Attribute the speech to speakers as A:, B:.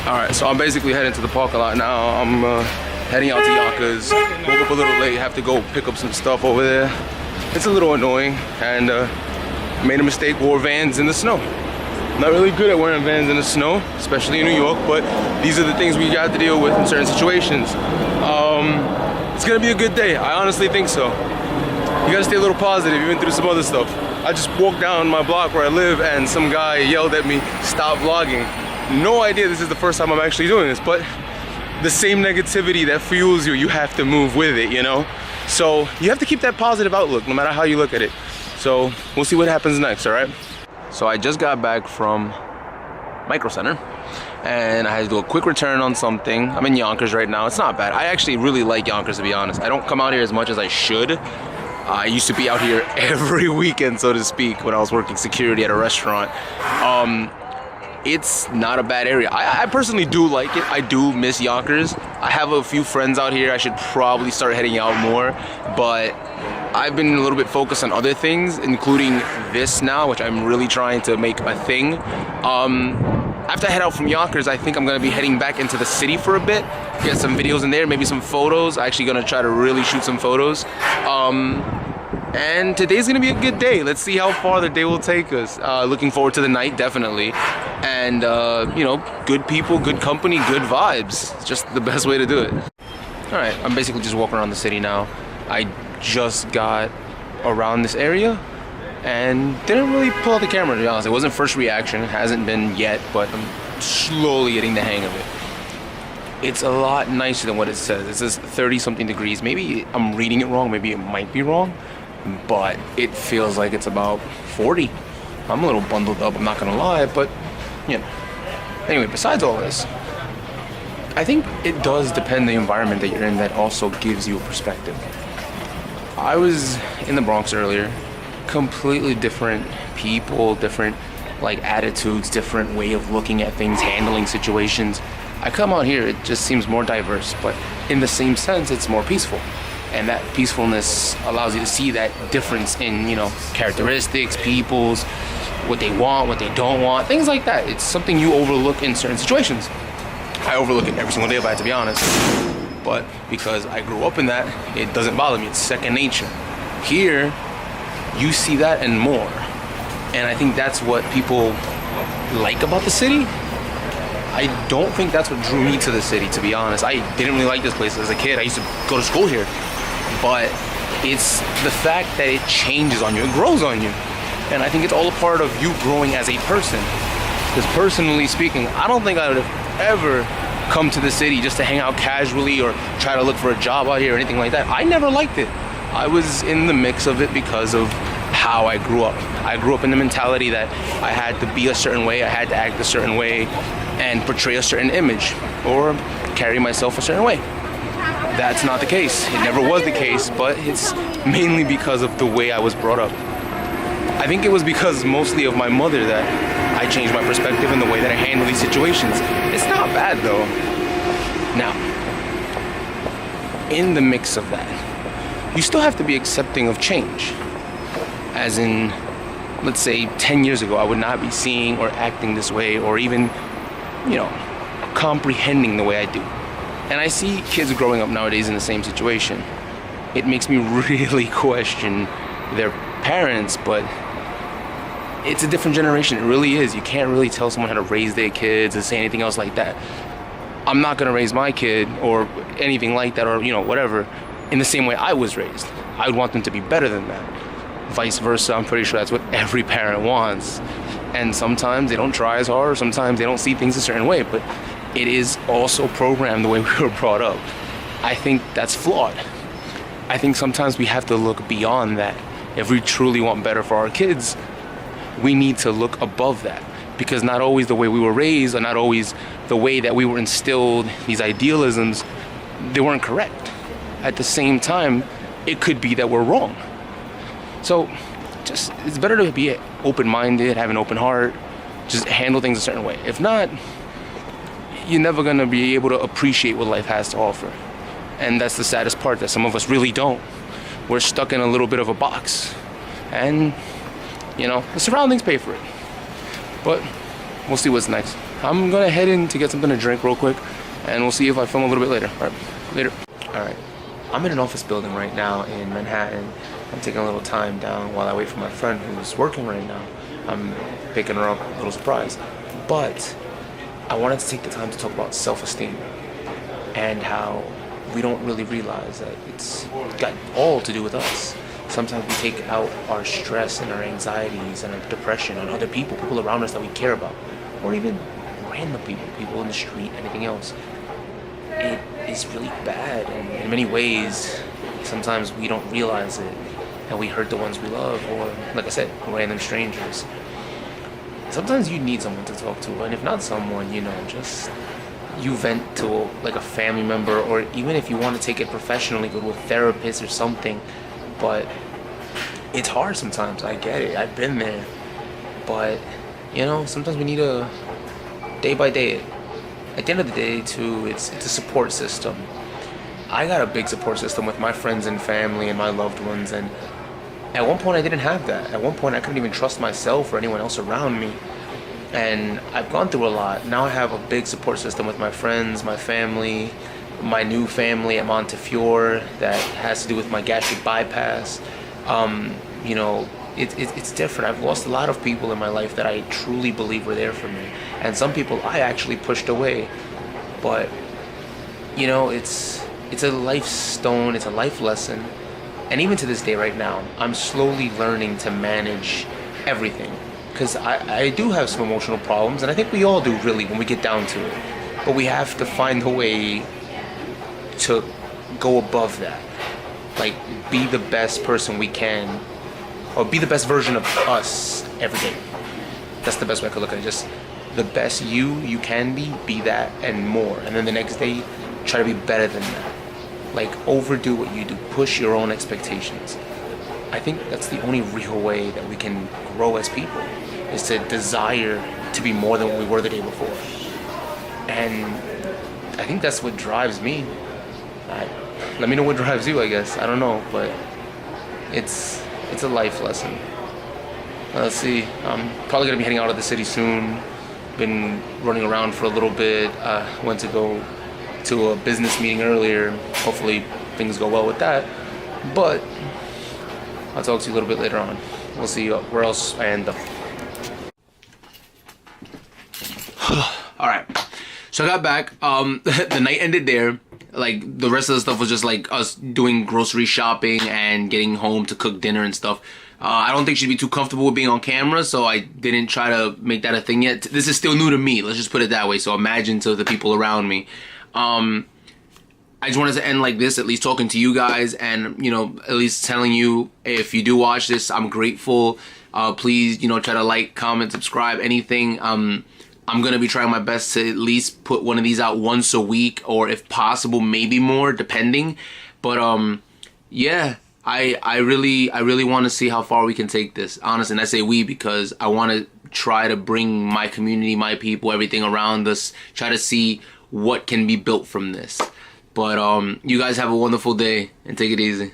A: All right, so I'm basically heading to the parking lot now. I'm heading out to Yonkers. Woke up a little late, have to go pick up some stuff over there. It's a little annoying, and made a mistake, wore Vans in the snow. Not really good at wearing Vans in the snow, especially in New York, but these are the things we got to deal with in certain situations. It's gonna be a good day. I honestly think so. You gotta stay a little positive even through some other stuff. I just walked down my block where I live and some guy yelled at me, "Stop vlogging." No idea this is the first time I'm actually doing this, but the same negativity that fuels you, you have to move with it, you know? So you have to keep that positive outlook no matter how you look at it. So we'll see what happens next, all right? So I just got back from Micro Center and I had to do a quick return on something. I'm in Yonkers right now. It's not bad. I actually really like Yonkers, to be honest. I don't come out here as much as I should. I used to be out here every weekend, so to speak, when I was working security at a restaurant. It's not a bad area. I personally do like it. I do miss Yonkers. I have a few friends out here. I should probably start heading out more, but I've been a little bit focused on other things, including this now, which I'm really trying to make a thing. After I head out from Yonkers, I think I'm gonna be heading back into the city for a bit, get some videos in there, maybe some photos. I'm actually gonna try to really shoot some photos. And today's gonna be a good day. Let's see how far the day will take us. Looking forward to the night, definitely. And you know, good people, good company, good vibes. It's just the best way to do it. All right, I'm basically just walking around the city now. I just got around this area and didn't really pull out the camera, to be honest. It wasn't first reaction, it hasn't been yet, but I'm slowly getting the hang of it. It's a lot nicer than what it says. It says 30 something degrees. Maybe I'm reading it wrong, maybe it might be wrong, but it feels like it's about 40. I'm a little bundled up, I'm not gonna lie, but you know. Anyway, besides all this, I think it does depend the environment that you're in that also gives you a perspective. I was in the Bronx earlier, completely different people, different like attitudes, different way of looking at things, handling situations. I come out here, it just seems more diverse, but in the same sense, it's more peaceful. And that peacefulness allows you to see that difference in, you know, characteristics, people's, what they want, what they don't want, things like that. It's something you overlook in certain situations. I overlook it every single day if I have to be honest. But because I grew up in that, it doesn't bother me, it's second nature. Here, you see that and more. And I think that's what people like about the city. I don't think that's what drew me to the city, to be honest. I didn't really like this place as a kid. I used to go to school here. But it's the fact that it changes on you, it grows on you. And I think it's all a part of you growing as a person. Because personally speaking, I don't think I would have ever come to the city just to hang out casually or try to look for a job out here or anything like that. I never liked it. I was in the mix of it because of how I grew up. I grew up in the mentality that I had to be a certain way, I had to act a certain way, and portray a certain image, or carry myself a certain way. That's not the case. It never was the case, but it's mainly because of the way I was brought up. I think it was because mostly of my mother that I changed my perspective and the way that I handle these situations. It's not bad though. Now, in the mix of that, you still have to be accepting of change. As in, let's say 10 years ago, I would not be seeing or acting this way or even, you know, comprehending the way I do. And I see kids growing up nowadays in the same situation. It makes me really question their parents, but it's a different generation. It really is. You can't really tell someone how to raise their kids or say anything else like that. I'm not gonna raise my kid or anything like that, or, you know, whatever, in the same way I was raised. I would want them to be better than that. Vice versa, I'm pretty sure that's what every parent wants. And sometimes they don't try as hard, or sometimes they don't see things a certain way, but it is also programmed the way we were brought up. I think that's flawed. I think sometimes we have to look beyond that. If we truly want better for our kids, we need to look above that, because not always the way we were raised, or not always the way that we were instilled, these idealisms, they weren't correct. At the same time, it could be that we're wrong. So just, it's better to be open-minded, have an open heart, just handle things a certain way. If not, you're never gonna be able to appreciate what life has to offer. And that's the saddest part, that some of us really don't. We're stuck in a little bit of a box. And, you know, the surroundings pay for it. But we'll see what's next. I'm gonna head in to get something to drink real quick, and we'll see if I film a little bit later. All right, later. All right, I'm in an office building right now in Manhattan. I'm taking a little time down while I wait for my friend who's working right now. I'm picking her up, a little surprise. But I wanted to take the time to talk about self-esteem and how we don't really realize that it's got all to do with us. Sometimes we take out our stress and our anxieties and our depression on other people, people around us that we care about, or even random people, people in the street, anything else. It is really bad, and in many ways, sometimes we don't realize it, and we hurt the ones we love, or, like I said, random strangers. Sometimes you need someone to talk to, and if not someone, just you vent to like a family member, or even if you want to take it professionally, go to a therapist or something. But it's hard sometimes. I get it. I've been there. But sometimes we need a day by day. At the end of the day, too, it's a support system. I got a big support system with my friends and family and my loved ones, and at one point I didn't have that. At one point I couldn't even trust myself or anyone else around me. And I've gone through a lot. Now I have a big support system with my friends, my family, my new family at Montefiore that has to do with my gastric bypass. It's different. I've lost a lot of people in my life that I truly believe were there for me. And some people I actually pushed away. But, it's a life stone, it's a life lesson. And even to this day right now, I'm slowly learning to manage everything. Because I do have some emotional problems, and I think we all do really when we get down to it. But we have to find a way to go above that. Like, be the best person we can, or be the best version of us every day. That's the best way I could look at it. Just the best you can be that and more. And then the next day, try to be better than that. Like, overdo what you do. Push your own expectations. I think that's the only real way that we can grow as people, is to desire to be more than what we were the day before. And I think that's what drives me. Let me know what drives you, I guess. I don't know, but it's a life lesson. Let's see. I'm probably going to be heading out of the city soon. Been running around for a little bit. Went to go to a business meeting earlier. Hopefully things go well with that. But I'll talk to you a little bit later on. We'll see where else I end up. Alright, so I got back. The night ended there. Like, the rest of the stuff was just like us doing grocery shopping and getting home to cook dinner and stuff. I don't think she'd be too comfortable with being on camera, so I didn't try to make that a thing yet. This is still new to me, let's just put it that way, so imagine to the people around me. I just wanted to end like this, at least talking to you guys, and at least telling you, if you do watch this, I'm grateful. Please, try to like, comment, subscribe, anything. I'm gonna be trying my best to at least put one of these out once a week, or if possible, maybe more, depending. But yeah, I really want to see how far we can take this. Honestly, and I say we because I want to try to bring my community, my people, everything around us, try to see what can be built from this. But you guys have a wonderful day and take it easy.